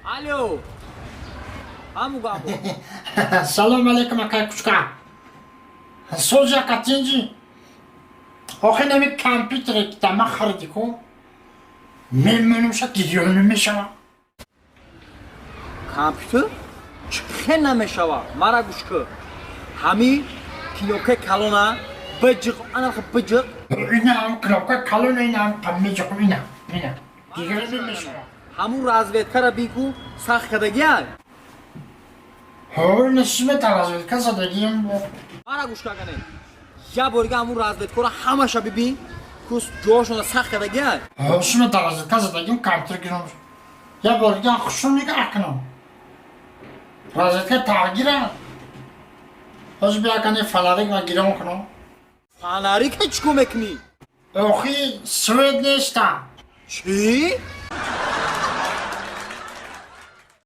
Alo. Hamu gabo. Salam alaikum akay kuchka. Soja katinji. Oxe nemi computer ki tama khardi ko. Memnunum şa gidiyorum meşama. Kompüter? Çıkhe nameşava. Mara guşku. Hami kinoke kalona. Bıcık. Anarkı bıcık. İnam knopka kalın inam pammecik ina. Gidiyorum meşama. Hamu razvedkara biku sakh kada gel. Ho nesime tarazvet kasa da giyim bu. Mara guşka kane. Ya borga hamu razvedkara hamasha bibi. Kus joshona sakh kada gel. Ho nesime tarazvet kasa da giyim computer giriyormuş. Ya borga khuşuni akno. Razvetka tagira. Hoş bir akane falarik ve girom kno. Fanari ke chiko mekni. Oxi Swed nesta. Çi?